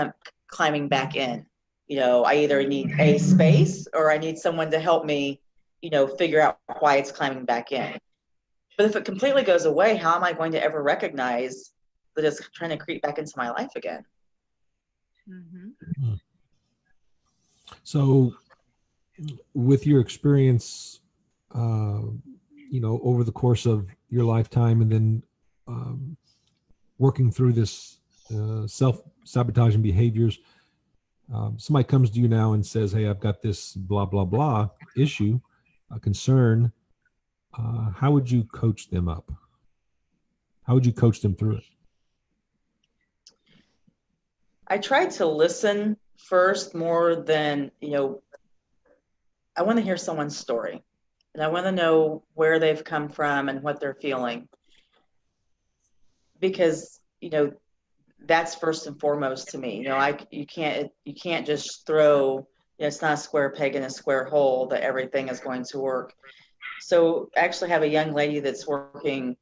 climbing back in. You know, I either need a space or I need someone to help me, you know, figure out why it's climbing back in. But if it completely goes away, how am I going to ever recognize that it's trying to creep back into my life again? Mm-hmm. So with your experience, you know, over the course of your lifetime, and then working through this self-sabotaging behaviors, somebody comes to you now and says, hey, I've got this blah, blah, blah issue, a concern. How would you coach them up? How would you coach them through it? I try to listen first more than, you know, I want to hear someone's story and I want to know where they've come from and what they're feeling. Because, you know, that's first and foremost to me. You know, you can't just throw, you know, it's not a square peg in a square hole that everything is going to work. So I actually have a young lady that's working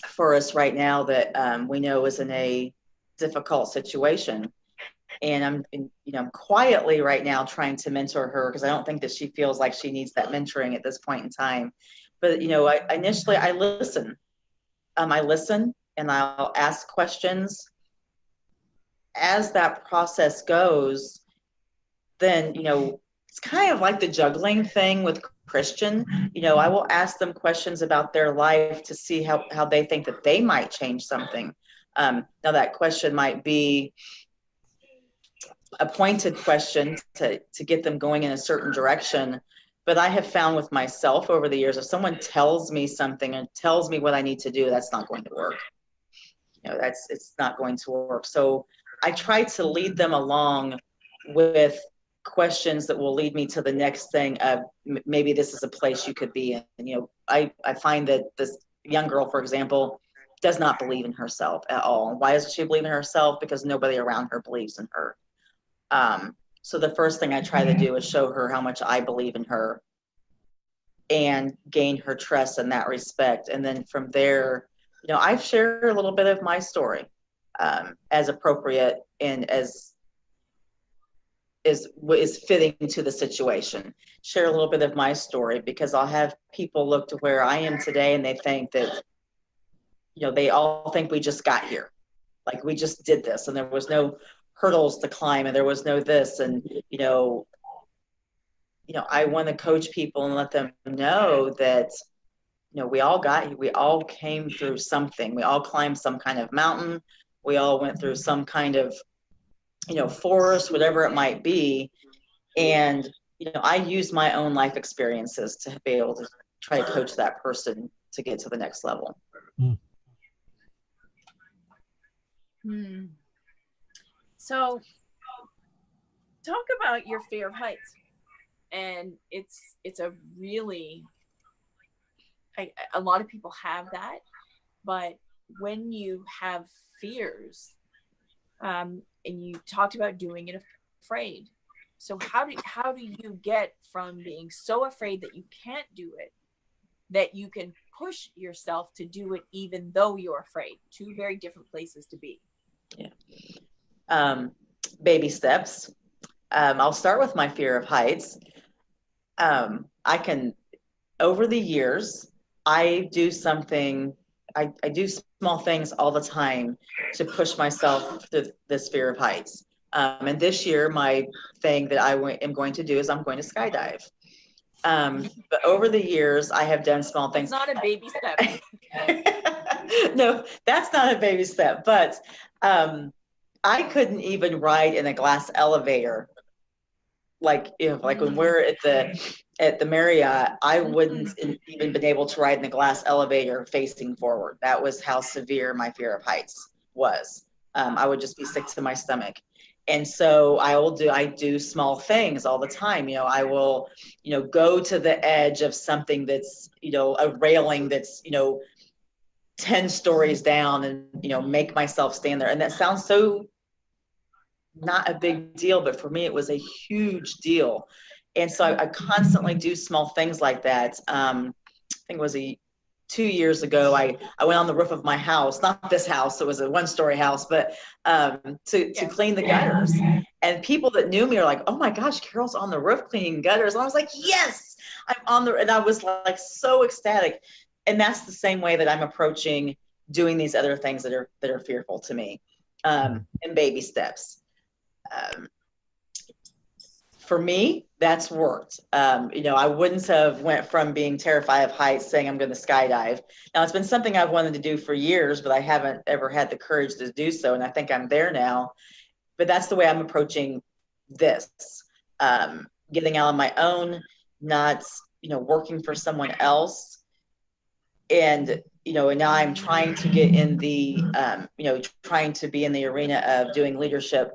for us right now that we know is in a difficult situation. And I'm quietly right now trying to mentor her because I don't think that she feels like she needs that mentoring at this point in time. But, you know, I listen. I listen and I'll ask questions. As that process goes, then, you know, it's kind of like the juggling thing with Christian. You know, I will ask them questions about their life to see how they think that they might change something. Now that question might be a pointed question to get them going in a certain direction. But I have found with myself over the years, if someone tells me something and tells me what I need to do, that's not going to work. You know, it's not going to work. So I try to lead them along with questions that will lead me to the next thing. Maybe this is a place you could be in. And, you know, I find that this young girl, for example, does not believe in herself at all. Why doesn't she believe in herself? Because nobody around her believes in her. So the first thing I try to do is show her how much I believe in her and gain her trust in that respect. And then from there, you know, I've shared a little bit of my story as appropriate and as is fitting to the situation. Share a little bit of my story because I'll have people look to where I am today and they think that, you know, they all think we just got here. Like we just did this and there was no hurdles to climb and there was no this. And, you know, I want to coach people and let them know that, you know, we all came through something. We all climbed some kind of mountain. We all went through some kind of, you know, forest, whatever it might be. And, you know, I use my own life experiences to be able to try to coach that person to get to the next level. So talk about your fear of heights. And it's a really, a lot of people have that, but when you have fears, and you talked about doing it afraid. So how do you get from being so afraid that you can't do it, that you can push yourself to do it even though you're afraid? Two very different places to be. Yeah. Baby steps. I'll start with my fear of heights. I can, over the years, I do something, I do small things all the time to push myself to this fear of heights. And this year, my thing that I am going to do is I'm going to skydive. But over the years, I have done small things. It's not a baby step. No, that's not a baby step. But I couldn't even ride in a glass elevator. Like when we're at the Marriott, I wouldn't even been able to ride in a glass elevator facing forward. That was how severe my fear of heights was. I would just be sick to my stomach. And so I do small things all the time. I will, go to the edge of something that's, a railing that's, 10 stories down and, make myself stand there. And that sounds so not a big deal, but for me, it was a huge deal. And so I constantly do small things like that. I think it was 2 years ago, I went on the roof of my house, not this house, it was a 1-story house, but to clean the gutters. And people that knew me are like, oh my gosh, Carole's on the roof cleaning gutters. And I was like, yes, I'm on and I was like so ecstatic. And that's the same way that I'm approaching doing these other things that are fearful to me, in baby steps. For me, that's worked. I wouldn't have went from being terrified of heights saying I'm going to skydive. Now, it's been something I've wanted to do for years, but I haven't ever had the courage to do so. And I think I'm there now. But that's the way I'm approaching this. Getting out on my own, not, working for someone else. And, and now I'm trying to get in the, trying to be in the arena of doing leadership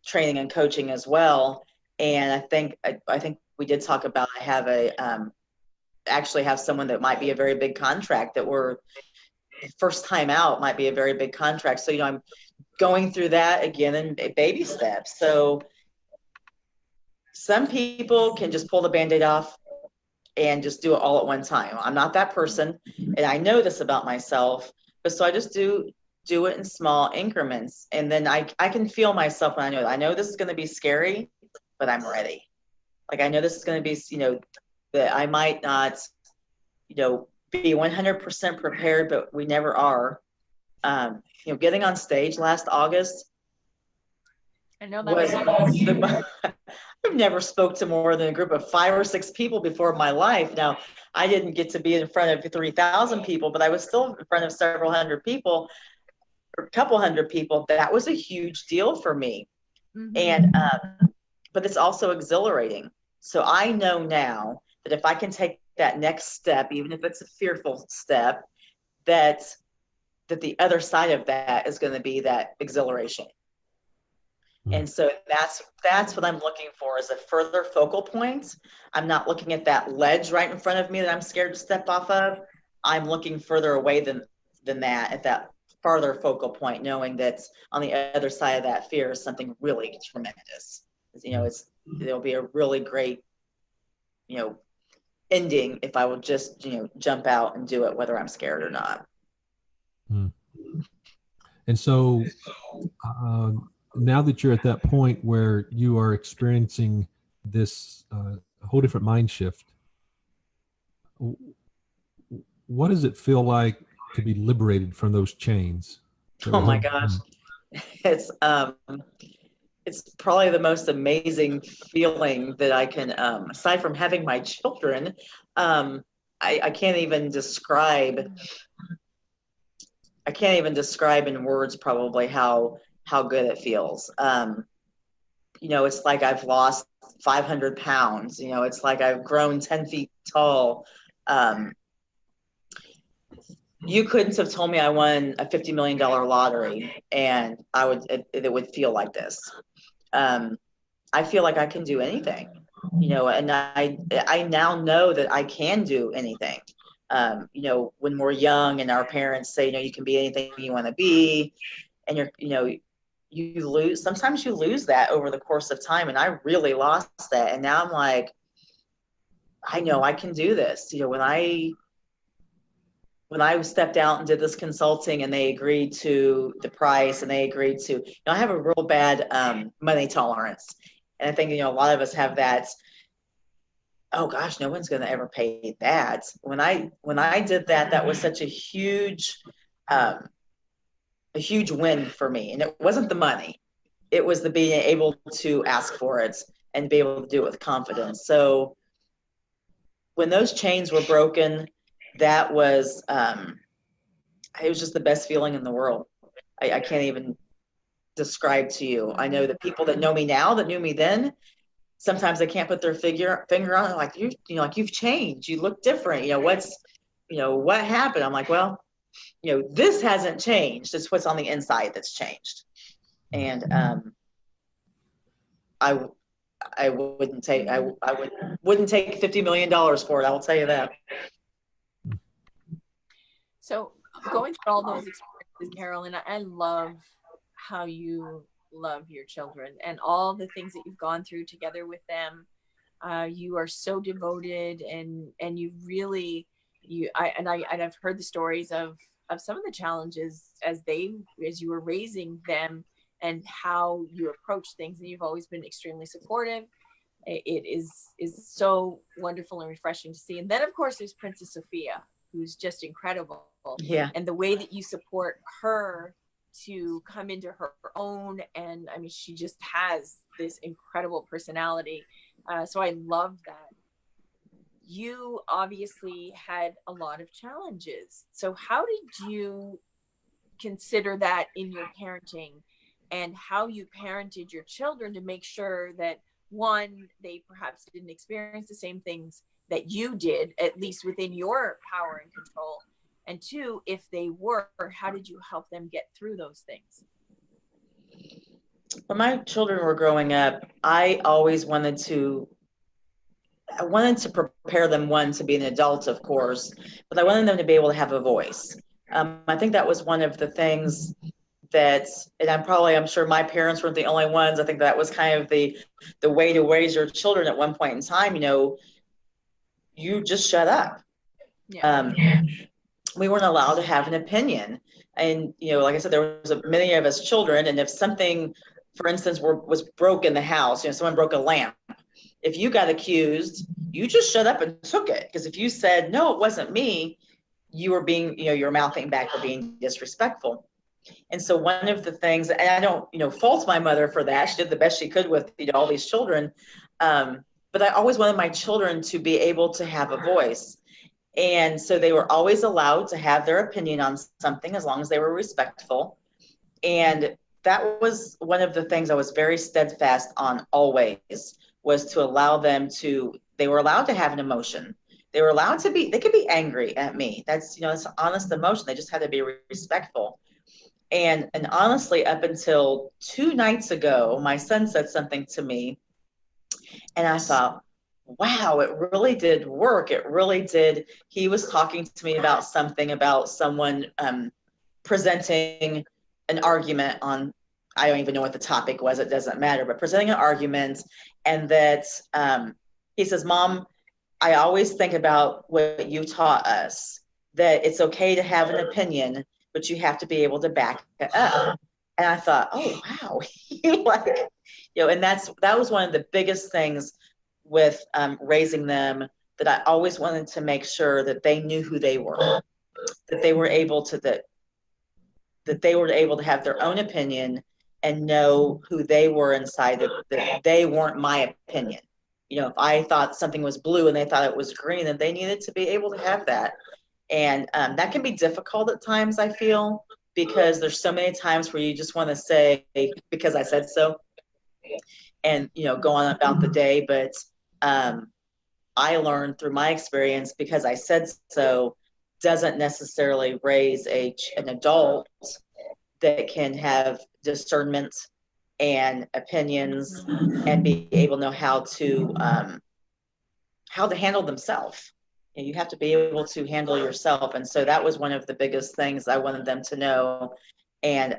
training and coaching as well. And I think we did talk about, I have actually have someone that might be a very big contract that we're first time out might be a very big contract. So, I'm going through that again in baby steps. So some people can just pull the Band-Aid off and just do it all at one time. I'm not that person. And I know this about myself, but so I just do it in small increments. And then I can feel myself when I know this is going to be scary, but I'm ready. Like I know this is going to be, that I might not, be 100% prepared, but we never are. Getting on stage last August. I know that I've never spoke to more than a group of 5 or 6 people before in my life. Now, I didn't get to be in front of 3,000 people, but I was still in front of several hundred people, or a couple hundred people. That was a huge deal for me. Mm-hmm. And, but it's also exhilarating. So I know now that if I can take that next step, even if it's a fearful step, that the other side of that is going to be that exhilaration. And so that's what I'm looking for, is a further focal point. I'm not looking at that ledge right in front of me that I'm scared to step off of. I'm looking further away than that, at that farther focal point, knowing that on the other side of that fear is something really tremendous. It'll be a really great, ending if I would just, jump out and do it, whether I'm scared or not. And so, now that you're at that point where you are experiencing this whole different mind shift, what does it feel like to be liberated from those chains? Oh my gosh. It's probably the most amazing feeling that I can, aside from having my children, I can't even describe in words probably how good it feels. It's like I've lost 500 pounds. It's like I've grown 10 feet tall. You couldn't have told me I won a $50 million lottery and it would feel like this. I feel like I can do anything, and I now know that I can do anything. When we're young and our parents say, you can be anything you want to be, and sometimes you lose that over the course of time. And I really lost that. And now I'm like, I know I can do this. When I stepped out and did this consulting and they agreed to the price and they agreed to, I have a real bad money tolerance. And I think, a lot of us have that, oh gosh, no one's going to ever pay that. When I did that, that was such a huge win for me. And it wasn't the money. It was the being able to ask for it and be able to do it with confidence. So when those chains were broken, that was, it was just the best feeling in the world. I can't even describe to you. I know the people that know me now that knew me then, sometimes they can't put their finger on it. Like, like you've changed, you look different. What happened? I'm like, well, this hasn't changed. It's what's on the inside that's changed. And I wouldn't take wouldn't take $50 million for it. I will tell you that. So going through all those experiences, Carole, and I love how you love your children and all the things that you've gone through together with them. You are so devoted, and you really, I've heard the stories of some of the challenges as you were raising them, and how you approach things, and you've always been extremely supportive. It is so wonderful and refreshing to see. And then of course there's Princess Sophia, who's just incredible. Yeah. And the way that you support her to come into her own, and I mean, she just has this incredible personality. So I love that. You obviously had a lot of challenges. So how did you consider that in your parenting, and how you parented your children to make sure that, one, they perhaps didn't experience the same things that you did, at least within your power and control, and two, if they were, how did you help them get through those things? When my children were growing up, I always wanted to prepare them, one, to be an adult, of course, but I wanted them to be able to have a voice. I think that was one of the things that, and I'm sure my parents weren't the only ones. I think that was kind of the way to raise your children at one point in time. You just shut up. Yeah. We weren't allowed to have an opinion. And, like I said, there was many of us children. And if something, for instance, was broke in the house, someone broke a lamp, if you got accused, you just shut up and took it. Because if you said, no, it wasn't me, you were being, you're mouthing back or being disrespectful. And so one of the things, and I don't, fault my mother for that. She did the best she could with, all these children. But I always wanted my children to be able to have a voice. And so they were always allowed to have their opinion on something as long as they were respectful. And that was one of the things I was very steadfast on always, was to allow them they were allowed to have an emotion. They were allowed to they could be angry at me. That's, it's an honest emotion. They just had to be respectful. And honestly, up until 2 nights ago, my son said something to me, and I thought, wow, it really did work. It really did. He was talking to me about something, about someone presenting an argument on, I don't even know what the topic was, it doesn't matter, but presenting an argument. And that he says, Mom, I always think about what you taught us, that it's okay to have an opinion, but you have to be able to back it up. And I thought, oh, wow. And that was one of the biggest things with raising them, that I always wanted to make sure that they knew who they were, that they were able to, that they were able to have their own opinion and know who they were inside, that they weren't my opinion. If I thought something was blue and they thought it was green, then they needed to be able to have that. And that can be difficult at times, I feel, because there's so many times where you just want to say, because I said so, and, go on about the day. But I learned through my experience, because I said so doesn't necessarily raise an adult that can have discernment and opinions and be able to know how to handle themselves. And you have to be able to handle yourself. And so that was one of the biggest things I wanted them to know. And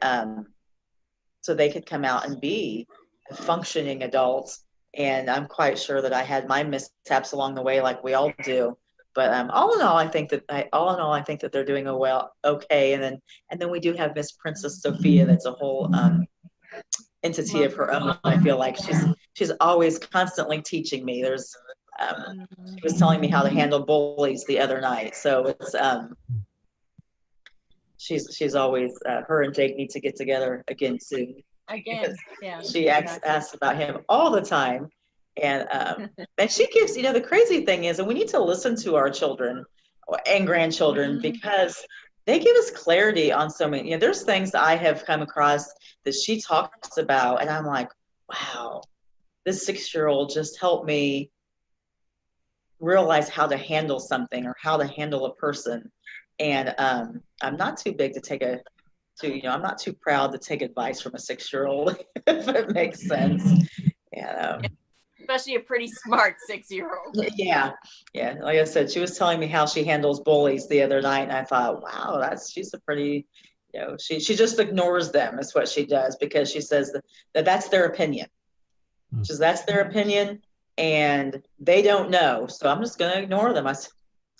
so they could come out and be functioning adults. And I'm quite sure that I had my mishaps along the way, like we all do. But all in all, I think that they're doing okay. And then we do have Miss Princess Sophia. That's a whole entity of her own. I feel like she's always constantly teaching me. There's she was telling me how to handle bullies the other night. So it's she's always her and Jake need to get together again soon. Again, yeah. She asks about him all the time. And she gives, the crazy thing is, and we need to listen to our children and grandchildren because they give us clarity on so many, there's things that I have come across that she talks about, and I'm like, wow, this 6-year-old just helped me realize how to handle something or how to handle a person. And I'm not too big I'm not too proud to take advice from a 6-year-old, if it makes sense. Especially a pretty smart 6-year-old. Yeah. Like I said, she was telling me how she handles bullies the other night, and I thought, wow, she's a pretty, she just ignores them is what she does, because she says that's their opinion. She says that's their opinion, and they don't know, so I'm just going to ignore them. I said,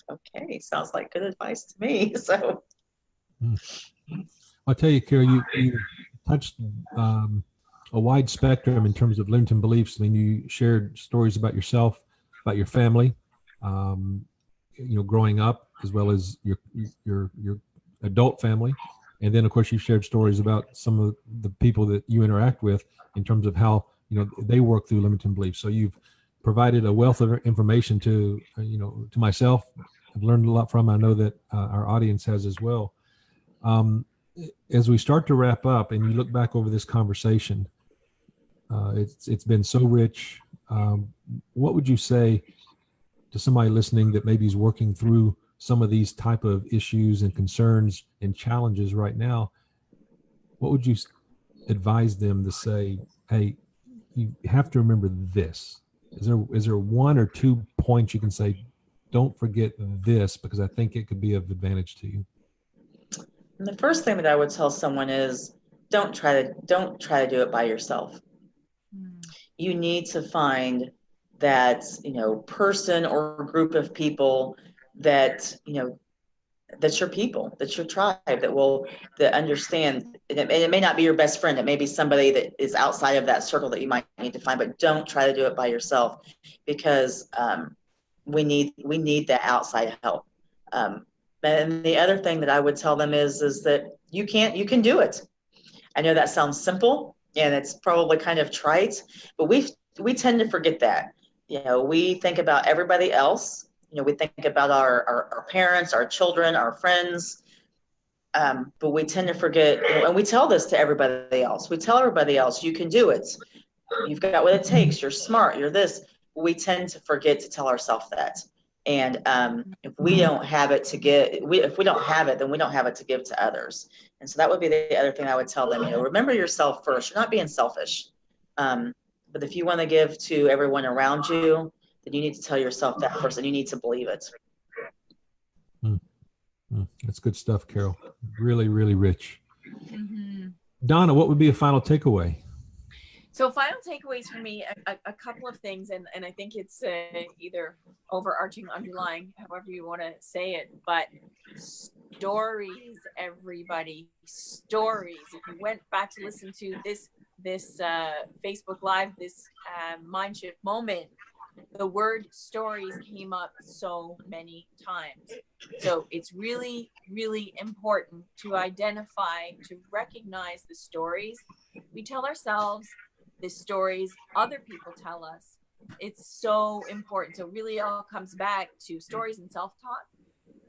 okay, sounds like good advice to me. So I'll tell you, Carole, you touched a wide spectrum in terms of limiting beliefs. I mean, you shared stories about yourself, about your family, growing up, as well as your adult family, and then of course you shared stories about some of the people that you interact with in terms of how they work through limiting beliefs. So you've provided a wealth of information to to myself. I've learned a lot from. I know that our audience has as well. As we start to wrap up, and you look back over this conversation, it's been so rich. What would you say to somebody listening that maybe is working through some of these type of issues and concerns and challenges right now? What would you advise them to say? Hey, you have to remember this. Is there one or two points you can say, don't forget this, because I think it could be of advantage to you? And the first thing that I would tell someone is, don't try to do it by yourself. You need to find that person or group of people that's your people, that's your tribe, that understand. And it may not be your best friend. It may be somebody that is outside of that circle that you might need to find, but don't try to do it by yourself, because we need that outside help. And the other thing that I would tell them is that you can do it. I know that sounds simple and it's probably kind of trite, but we tend to forget that. We think about everybody else. We think about our parents, our children, our friends, but we tend to forget, and we tell this to everybody else. We tell everybody else, you can do it. You've got what it takes. You're smart. You're this. We tend to forget to tell ourselves that. And if we don't have it to give, if we don't have it, then we don't have it to give to others. And so that would be the other thing I would tell them. Remember yourself first. You're not being selfish. But if you want to give to everyone around you, then you need to tell yourself that first, and you need to believe it. That's good stuff, Carole. Really, really rich. Donna, what would be a final takeaway? So final takeaways for me, a couple of things, and I think it's either overarching, underlying, however you want to say it, but stories, everybody, stories. If you went back to listen to this Facebook Live, this Mindshift moment, the word stories came up so many times. So it's really, really important to identify, to recognize the stories we tell ourselves, the stories other people tell us. It's so important. So really all comes back to stories and self-talk.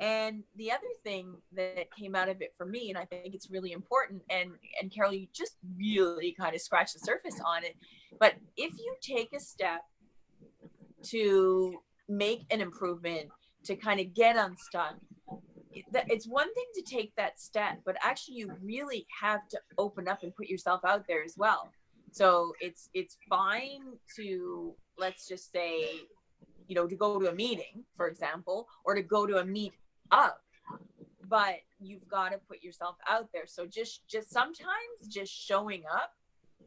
And the other thing that came out of it for me, and I think it's really important, and Carole, you just really kind of scratched the surface on it, but if you take a step to make an improvement, to kind of get unstuck, it's one thing to take that step, but actually you really have to open up and put yourself out there as well. So it's fine to, let's just say, to go to a meeting, for example, or to go to a meet up, but you've got to put yourself out there. So just sometimes just showing up,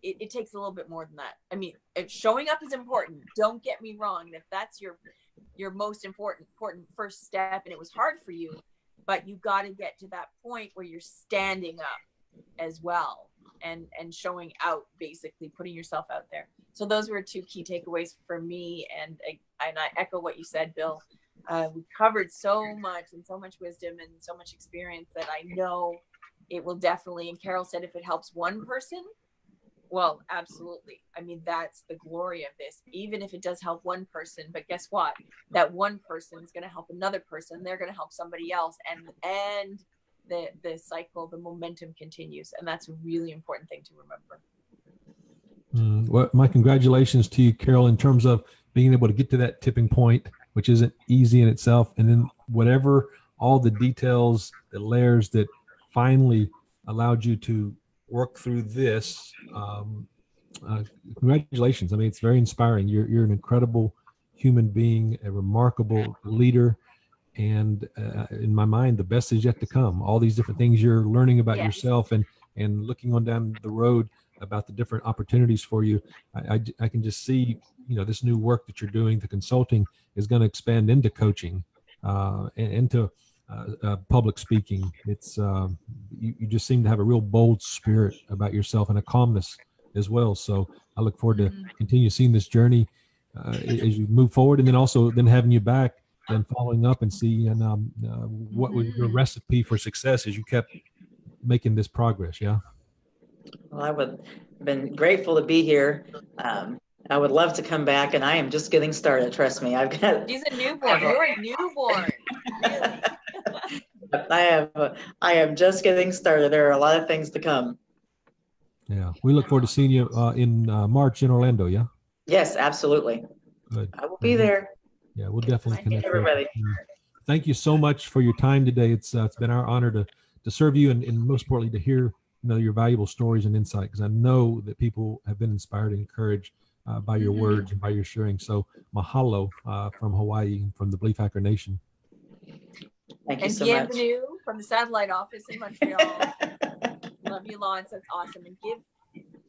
it takes a little bit more than that. I mean, if showing up is important, don't get me wrong. If that's your most important first step, and it was hard for you, but you got to get to that point where you're standing up as well and showing out, basically putting yourself out there. So those were two key takeaways for me. And I echo what you said, Bill. We covered so much and so much wisdom and so much experience that I know it will definitely, and Carole said, if it helps one person, Well, absolutely. I mean, that's the glory of this. Even if it does help one person, but guess what? That one person is going to help another person. They're going to help somebody else, and the cycle, the momentum continues, and that's a really important thing to remember. Well, my congratulations to you, Carole, in terms of being able to get to that tipping point, which isn't easy in itself, and then whatever all the details, the layers that finally allowed you to work through this. Congratulations. I mean, it's very inspiring. You're an incredible human being, a remarkable leader. And in my mind, the best is yet to come. All these different things you're learning about yourself and looking on down the road about the different opportunities for you. I can just see, this new work that you're doing, the consulting is going to expand into coaching and into public speaking. It's you just seem to have a real bold spirit about yourself and a calmness as well. So I look forward to continue seeing this journey as you move forward, and then also then having you back and following up and see what was your recipe for success as you kept making this progress. Yeah. Well, I would have been grateful to be here. I would love to come back, and I am just getting started. Trust me, I've got. She's a newborn. You're a newborn. Really? I am just getting started. There are a lot of things to come. Yeah, we look forward to seeing you in March in Orlando. Yeah. Yes, absolutely. Good. I will be there. Yeah, we'll definitely connect. Everybody. Thank you so much for your time today. It's been our honor to serve you, and most importantly to hear your valuable stories and insight, because I know that people have been inspired and encouraged by your words and by your sharing. So mahalo from Hawaii, from the BeliefHacker Nation. Thank you so much. Bienvenue from the satellite office in Montreal. Love you, Lawrence. That's awesome. And give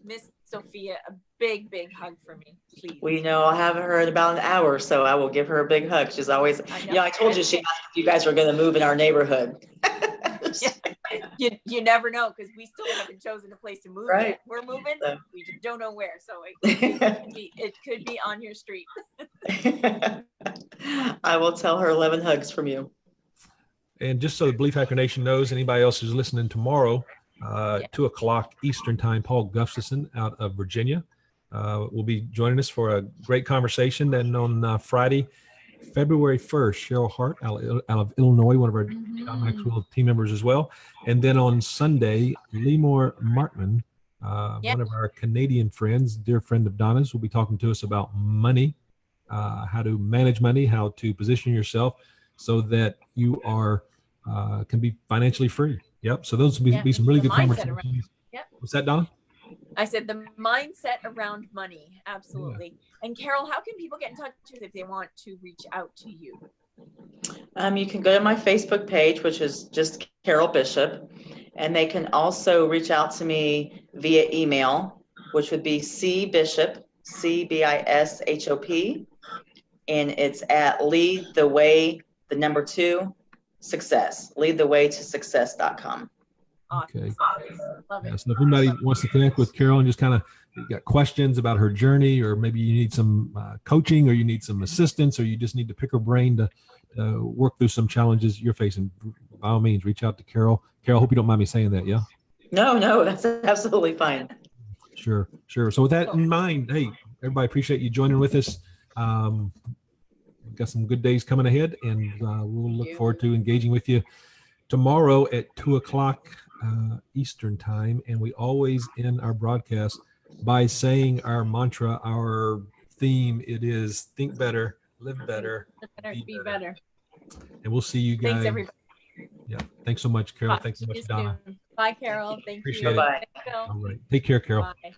Miss Sophia a big, big hug for me, please. Well, I haven't heard in about an hour, so I will give her a big hug. She's always, I told you she asked if you guys were going to move in our neighborhood. You never know, because we still haven't chosen a place to move yet. We're moving, we just don't know where, so it could be on your street. I will tell her 11 hugs from you. And just so the BeliefHacker Nation knows, anybody else who's listening tomorrow, 2:00 Eastern time, Paul Gustafson out of Virginia will be joining us for a great conversation. Then on Friday, February 1st, Cheryl Hart out of Illinois, one of our John Maxwell team members as well. And then on Sunday, Lemore Martman, one of our Canadian friends, dear friend of Donna's, will be talking to us about money, how to manage money, how to position yourself so that you are can be financially free. Yep. So those will be some really good conversations. What's that, Donna? I said the mindset around money. Absolutely. Yeah. And Carole, how can people get in touch with you if they want to reach out to you? You can go to my Facebook page, which is just Carole Bishop, and they can also reach out to me via email, which would be cbishop, CBISHOP, and it's at leadtheway2success, leadtheway2success.com. Okay. Love it. So if anybody wants to connect with Carole and just kind of got questions about her journey, or maybe you need some coaching, or you need some assistance, or you just need to pick her brain to work through some challenges you're facing, by all means, reach out to Carole. Carole, hope you don't mind me saying that. Yeah. No, that's absolutely fine. Sure. So with that in mind, hey, everybody, appreciate you joining with us. We've got some good days coming ahead, and we'll look forward to engaging with you tomorrow at 2:00 Eastern time. And we always end our broadcast by saying our mantra, our theme. It is think better, live better, be better. And we'll see you guys. Thanks, everybody. Yeah. Thanks so much, Carole. Thanks so much, Donna. Bye, Carole. Thank Appreciate you. it. Bye. All right. Take care, Carole. Bye.